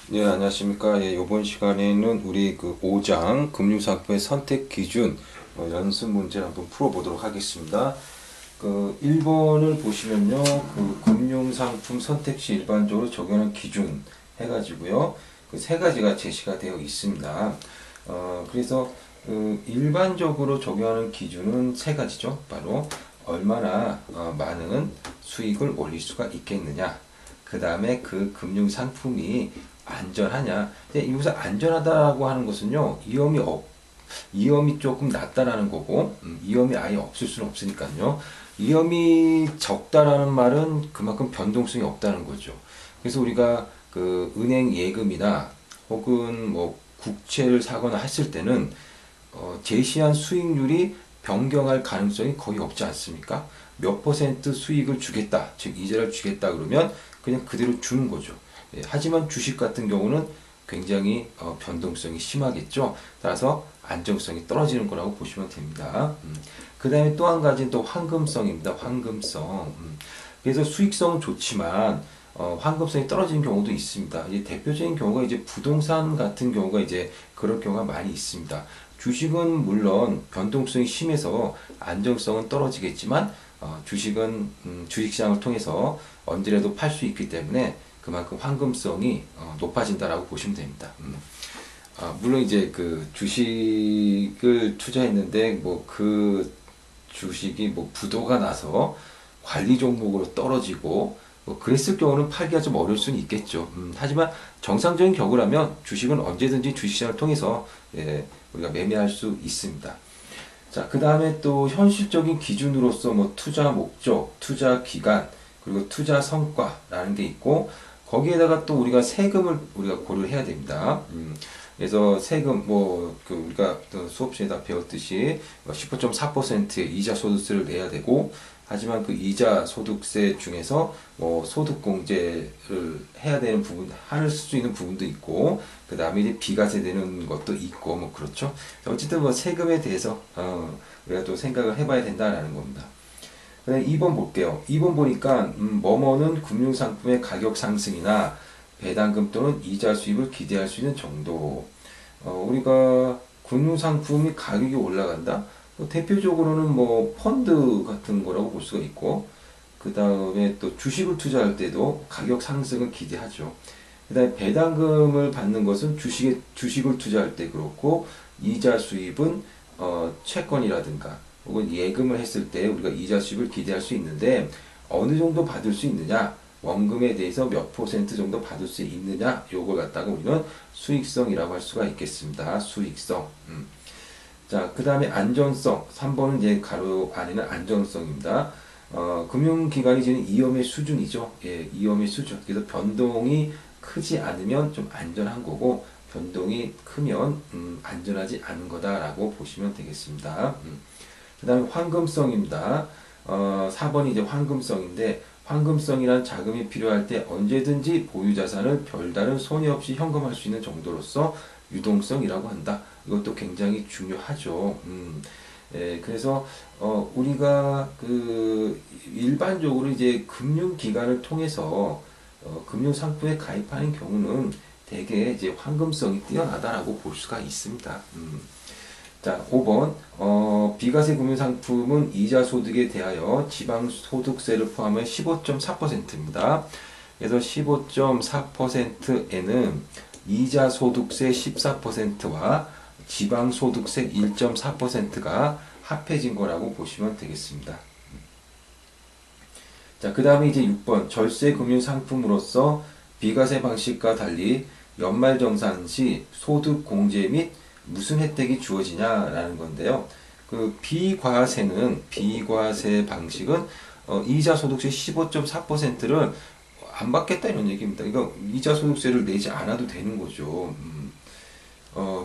네, 안녕하십니까. 예, 이번 시간에는 우리 그 5장 금융상품의 선택 기준 연습 문제를 한번 풀어보도록 하겠습니다. 그 1번을 보시면요, 그 금융상품 선택 시 일반적으로 적용하는 기준 해가지고요, 그 세 가지가 제시가 되어 있습니다. 그래서 그 일반적으로 적용하는 기준은 세 가지죠. 바로 얼마나 많은 수익을 올릴 수가 있겠느냐. 그 다음에 그 금융 상품이 안전하냐. 근데 여기서 안전하다고 하는 것은요, 위험이 조금 낮다라는 거고, 위험이 아예 없을 수는 없으니까요. 위험이 적다라는 말은 그만큼 변동성이 없다는 거죠. 그래서 우리가 그 은행 예금이나 혹은 뭐 국채를 사거나 했을 때는 제시한 수익률이 변경할 가능성이 거의 없지 않습니까? 몇 퍼센트 수익을 주겠다, 즉 이자를 주겠다 그러면 그냥 그대로 주는 거죠. 예, 하지만 주식 같은 경우는 굉장히 변동성이 심하겠죠. 따라서 안정성이 떨어지는 거라고 보시면 됩니다. 그 다음에 또 한 가지는 또 황금성입니다. 황금성. 그래서 수익성은 좋지만 환급성이 떨어지는 경우도 있습니다. 이제 대표적인 경우가 이제 부동산 같은 경우가 이제 그럴 경우가 많이 있습니다. 주식은 물론 변동성이 심해서 안정성은 떨어지겠지만 주식은 주식시장을 통해서 언제라도 팔 수 있기 때문에 그만큼 황금성이 높아진다라고 보시면 됩니다. 물론 이제 그 주식을 투자했는데 뭐 그 주식이 뭐 부도가 나서 관리 종목으로 떨어지고 뭐 그랬을 경우는 팔기가 좀 어려울 수는 있겠죠. 하지만 정상적인 경우라면 주식은 언제든지 주식시장을 통해서 우리가 매매할 수 있습니다. 자, 그 다음에 또 현실적인 기준으로서 뭐 투자 목적, 투자 기간, 그리고 투자 성과라는 게 있고, 거기에다가 또 우리가 세금을 우리가 고려를 해야 됩니다. 그래서 세금, 뭐, 그 우리가 수업 시에 다 배웠듯이 15.4%의 이자 소득세를 내야 되고, 하지만 그 이자 소득세 중에서 뭐 소득공제를 해야 되는 부분, 할 수 있는 부분도 있고, 그 다음에 이제 비과세 되는 것도 있고, 뭐 그렇죠. 어쨌든 뭐 세금에 대해서, 우리가 또 생각을 해봐야 된다라는 겁니다. 그다음에 2번 볼게요. 2번 보니까, 뭐뭐는 금융상품의 가격 상승이나 배당금 또는 이자 수입을 기대할 수 있는 정도. 우리가 금융상품이 가격이 올라간다? 대표적으로는 뭐 펀드 같은 거라고 볼 수가 있고, 그 다음에 또 주식을 투자할 때도 가격 상승을 기대하죠. 그 다음에 배당금을 받는 것은 주식을 투자할 때 그렇고, 이자 수입은 채권이라든가 혹은 예금을 했을 때 우리가 이자 수입을 기대할 수 있는데, 어느 정도 받을 수 있느냐, 원금에 대해서 몇 퍼센트 정도 받을 수 있느냐, 요걸 갖다가 우리는 수익성이라고 할 수가 있겠습니다. 수익성. 자, 그 다음에 안전성. 3번은 이제 가로 안에는 안전성입니다. 금융기관이 지는 위험의 수준이죠. 예, 위험의 수준. 그래서 변동이 크지 않으면 좀 안전한 거고, 변동이 크면 안전하지 않은 거다라고 보시면 되겠습니다. 그 다음에 황금성입니다. 4번이 이제 황금성인데, 황금성이란 자금이 필요할 때 언제든지 보유 자산을 별다른 손해 없이 현금할 수 있는 정도로서 유동성이라고 한다. 이것도 굉장히 중요하죠. 그래서 우리가 그 일반적으로 이제 금융기관을 통해서 금융 상품에 가입하는 경우는 대개 이제 황금성이 뛰어나다라고 볼 수가 있습니다. 자, 5번. 비과세 금융상품은 이자 소득에 대하여 지방소득세를 포함해 15.4%입니다. 그래서 15.4%에는 이자 소득세 14%와 지방소득세 1.4%가 합해진 거라고 보시면 되겠습니다. 자, 그 다음에 이제 6번. 절세 금융상품으로서 비과세 방식과 달리 연말정산 시 소득 공제 및 무슨 혜택이 주어지냐라는 건데요. 그 비과세 방식은 이자 소득세 15.4%를 안 받겠다 이런 얘기입니다. 그러니까 이자 소득세를 내지 않아도 되는 거죠.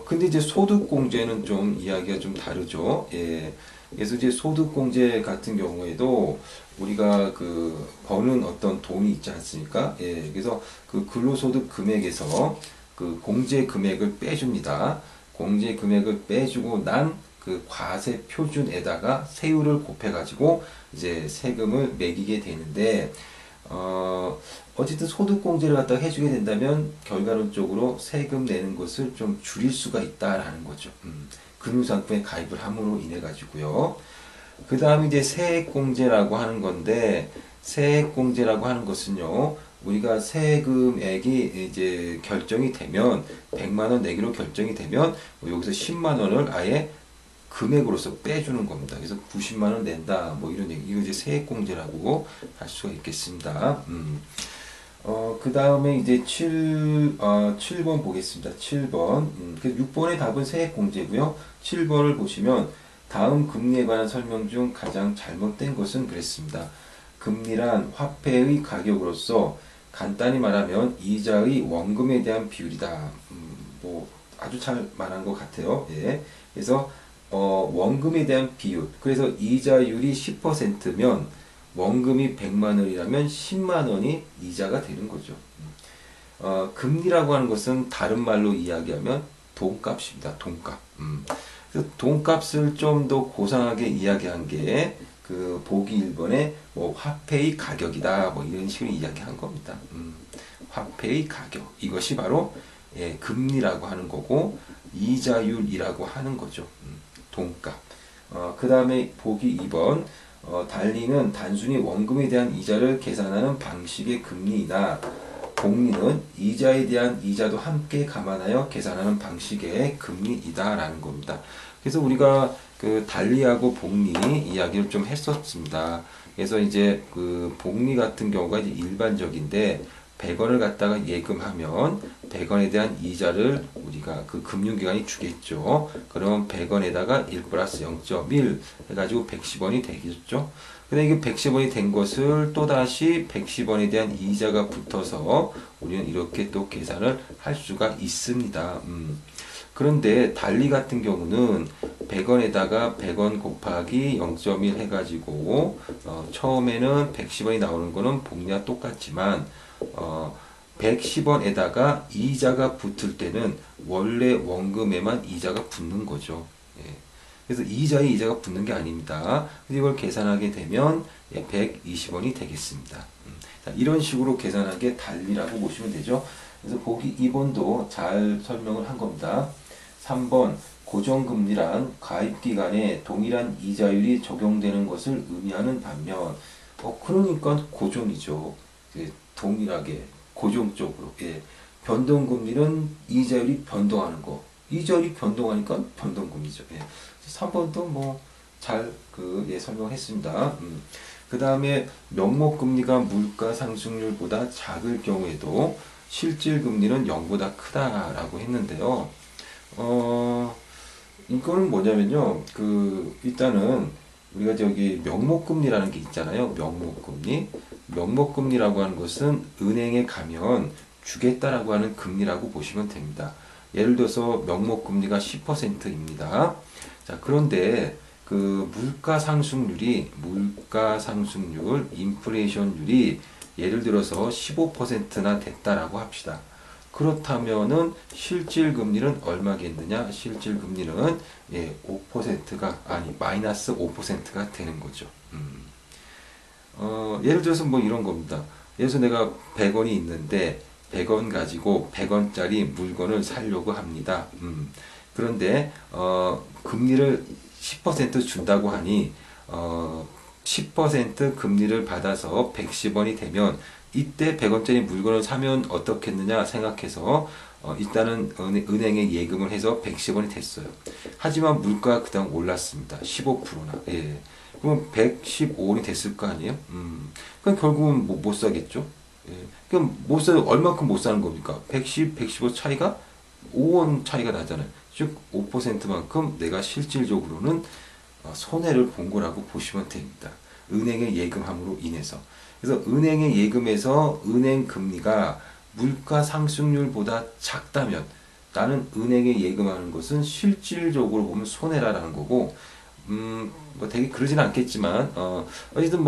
근데 이제 소득공제는 좀 이야기가 좀 다르죠. 예. 그래서 이제 소득공제 같은 경우에도 우리가 그 버는 어떤 돈이 있지 않습니까? 예. 그래서 그 근로소득 금액에서 그 공제 금액을 빼줍니다. 공제 금액을 빼주고 난 그 과세 표준에다가 세율을 곱해가지고 이제 세금을 매기게 되는데, 어쨌든 소득공제를 갖다가 해주게 된다면 결과론적으로 세금 내는 것을 좀 줄일 수가 있다라는 거죠. 금융상품에 가입을 함으로 인해 가지고요. 그 다음에 이제 세액공제라고 하는 건데, 세액공제라고 하는 것은요, 우리가 세금액이 이제 결정이 되면 100만 원 내기로 결정이 되면 뭐 여기서 10만 원을 아예 금액으로서 빼주는 겁니다. 그래서 90만 원 낸다 뭐 이런 얘기. 이거 이제 세액공제라고 할 수가 있겠습니다. 그 다음에 이제 7번 보겠습니다. 7번. 그래서 6번의 답은 세액공제고요. 7번을 보시면 다음 금리에 관한 설명 중 가장 잘못된 것은 그랬습니다. 금리란 화폐의 가격으로서 간단히 말하면 이자의 원금에 대한 비율이다. 뭐 아주 잘 말한 것 같아요. 예. 그래서 원금에 대한 비율. 그래서 이자율이 10%면 원금이 100만 원이라면 10만 원이 이자가 되는 거죠. 금리라고 하는 것은 다른 말로 이야기하면 돈값입니다. 돈값. 그래서 돈값을 좀 더 고상하게 이야기한 게 그 보기 1번에 뭐 화폐의 가격이다 뭐 이런 식으로 이야기한 겁니다. 화폐의 가격 이것이 바로 예, 금리라고 하는 거고 이자율이라고 하는 거죠. 돈값. 그 다음에 보기 2번 달리는 단순히 원금에 대한 이자를 계산하는 방식의 금리이나 복리는 이자에 대한 이자도 함께 감안하여 계산하는 방식의 금리이다라는 겁니다. 그래서 우리가 그 달리하고 복리 이야기를 좀 했었습니다. 그래서 이제 그 복리 같은 경우가 이제 일반적인데 100원을 갖다가 예금하면 100원에 대한 이자를 우리가 그 금융기관이 주겠죠. 그러면 100원에다가 1 플러스 0.1 해가지고 110원이 되겠죠. 근데 이게 110원이 된 것을 또다시 110원에 대한 이자가 붙어서 우리는 이렇게 또 계산을 할 수가 있습니다. 그런데 달리 같은 경우는 100원에다가 100원 곱하기 0.1 해가지고 처음에는 110원이 나오는 거는 복리와 똑같지만 110원에다가 이자가 붙을 때는 원래 원금에만 이자가 붙는 거죠. 예. 그래서 이자에 이자가 붙는 게 아닙니다. 이걸 계산하게 되면 120원이 되겠습니다. 자, 이런 식으로 계산하게 달리라고 보시면 되죠. 그래서 보기 2번도 잘 설명을 한 겁니다. 3번 고정금리란 가입기간에 동일한 이자율이 적용되는 것을 의미하는 반면 그러니까 고정이죠. 동일하게 고정적으로 예. 변동금리는 이자율이 변동하는 거. 이자율이 변동하니까 변동금리죠. 예. 3번도 뭐 잘 설명했습니다. 그 다음에 명목금리가 물가 상승률보다 작을 경우에도 실질금리는 0보다 크다라고 했는데요. 이거는 뭐냐면요. 일단은 우리가 저기 명목금리라는 게 있잖아요. 명목금리라고 하는 것은 은행에 가면 주겠다라고 하는 금리라고 보시면 됩니다. 예를 들어서 명목금리가 10%입니다. 자, 그런데 그 물가 상승률, 인플레이션율이 예를 들어서 15%나 됐다라고 합시다. 그렇다면은 실질 금리는 얼마겠느냐? 실질 금리는 5%가 아니 마이너스 5%가 되는 거죠. 예를 들어서 뭐 이런 겁니다. 예를 들어서 내가 100원이 있는데 100원 가지고 100원짜리 물건을 사려고 합니다. 그런데 금리를 10% 준다고 하니 10% 금리를 받아서 110원이 되면 이때 100원짜리 물건을 사면 어떻겠느냐 생각해서 일단은 은행에 예금을 해서 110원이 됐어요. 하지만 물가가 그다음 올랐습니다. 15%나. 예. 그럼 115원이 됐을 거 아니에요? 그럼 결국은 못 사겠죠? 예. 그럼 얼마큼 못 사는 겁니까? 110, 115 차이가 5원 차이가 나잖아요. 즉 5%만큼 내가 실질적으로는 손해를 본 거라고 보시면 됩니다. 은행에 예금함으로 인해서. 그래서 은행에 예금해서 은행 금리가 물가 상승률보다 작다면 나는 은행에 예금하는 것은 실질적으로 보면 손해라는 거고, 뭐 되게 그러지는 않겠지만, 어쨌든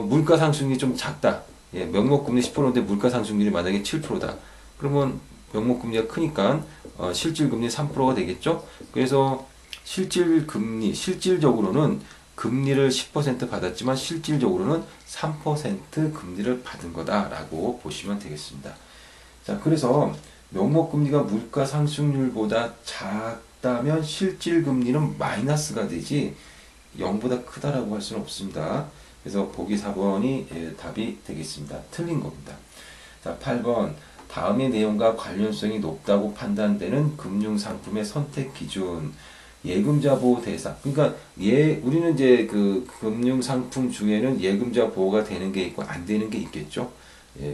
물가 상승률이 좀 작다. 예, 명목금리 10%인데 물가 상승률이 만약에 7%다. 그러면 명목금리가 크니까 실질금리 3%가 되겠죠. 그래서 실질적으로는 금리를 10% 받았지만 실질적으로는 3% 금리를 받은 거다라고 보시면 되겠습니다. 자, 그래서 명목금리가 물가 상승률보다 작다면 실질금리는 마이너스가 되지 0보다 크다라고 할 수는 없습니다. 그래서 보기 4번이 답이 되겠습니다. 틀린 겁니다. 자, 8번. 다음의 내용과 관련성이 높다고 판단되는 금융상품의 선택 기준. 예금자 보호 대상. 그러니까 우리는 이제 그 금융상품 중에는 예금자 보호가 되는 게 있고 안 되는 게 있겠죠.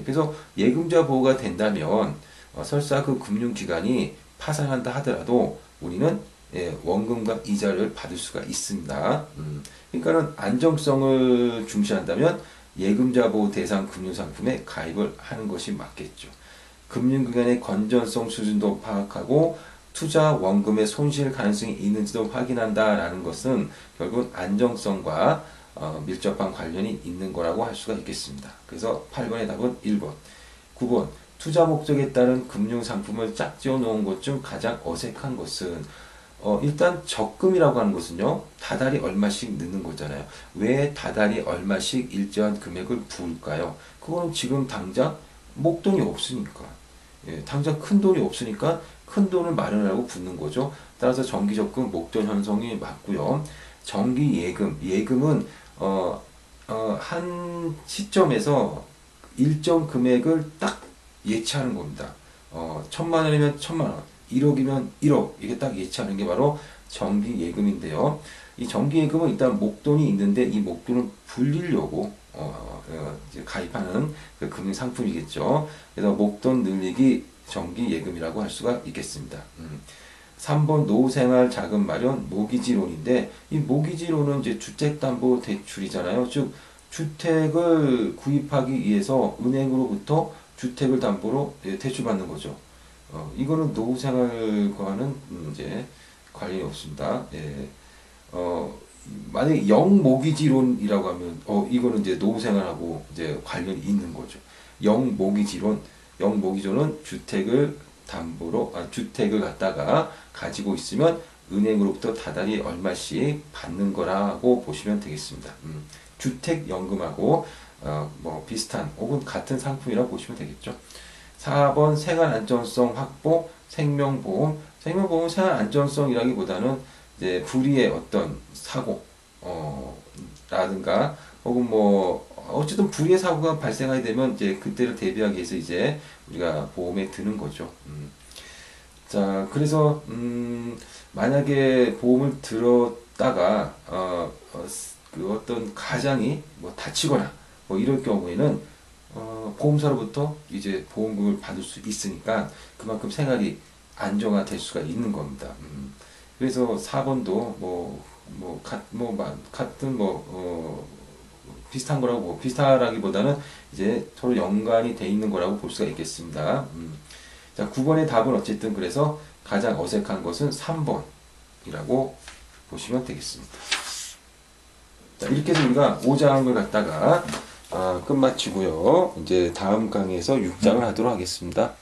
그래서 예금자 보호가 된다면 설사 그 금융기관이 파산한다 하더라도 우리는 원금과 이자를 받을 수가 있습니다. 그러니까는 안정성을 중시한다면 예금자 보호 대상 금융상품에 가입을 하는 것이 맞겠죠. 금융기관의 건전성 수준도 파악하고 투자 원금의 손실 가능성이 있는지도 확인한다라는 것은 결국은 안정성과 밀접한 관련이 있는 거라고 할 수가 있겠습니다. 그래서 8번의 답은 1번. 9번. 투자 목적에 따른 금융상품을 짝지어 놓은 것 중 가장 어색한 것은 일단 적금이라고 하는 것은요, 다달이 얼마씩 넣는 거잖아요. 왜 다달이 얼마씩 일정한 금액을 부을까요? 그거는 지금 당장 목돈이 없으니까. 당장 큰 돈이 없으니까 큰 돈을 마련하고 붓는 거죠. 따라서 정기적금 목돈 형성이 맞고요. 예금은 한 시점에서 일정 금액을 딱 예치하는 겁니다. 1,000만 원이면 1,000만 원, 1억이면 1억, 이게 딱 예치하는 게 바로 정기예금인데요. 이 정기예금은 일단 목돈이 있는데 이 목돈을 불리려고 이제 가입하는 그 금융 상품이겠죠. 그래서 목돈 늘리기 정기예금이라고 할 수가 있겠습니다. 3번 노후생활 자금 마련 모기지론인데, 이 모기지론은 이제 주택담보대출이잖아요. 즉 주택을 구입하기 위해서 은행으로부터 주택을 담보로 대출받는 거죠. 이거는 노후생활과는 이제 관련이 없습니다. 만약에 영모기지론이라고 하면 이거는 이제 노후생활하고 이제 관련이 있는 거죠. 영모기지론은 주택을 담보로 주택을 갖다가 가지고 있으면 은행으로부터 다달이 얼마씩 받는 거라고 보시면 되겠습니다. 주택연금하고 뭐 비슷한 혹은 같은 상품이라고 보시면 되겠죠. 4번 생활안전성 확보 생명보험. 생명보험 생활안전성이라기보다는 이제 불의의 어떤 사고 라든가 혹은 뭐 어쨌든 불의의 사고가 발생하게 되면 이제 그때를 대비하기 위해서 이제 우리가 보험에 드는 거죠. 자, 그래서 만약에 보험을 들었다가 그 어떤 가장이 뭐 다치거나 뭐 이럴 경우에는 보험사로부터 이제 보험금을 받을 수 있으니까 그만큼 생활이 안정화될 수가 있는 겁니다. 그래서 4번도 같은 비슷한 거라고, 비슷하라기보다는 이제 서로 연관이 돼 있는 거라고 볼 수가 있겠습니다. 자, 9번의 답은 어쨌든 그래서 가장 어색한 것은 3번이라고 보시면 되겠습니다. 자, 이렇게 해서 우리가 5장을 갖다가 끝마치고요. 이제 다음 강의에서 6장을 하도록 하겠습니다.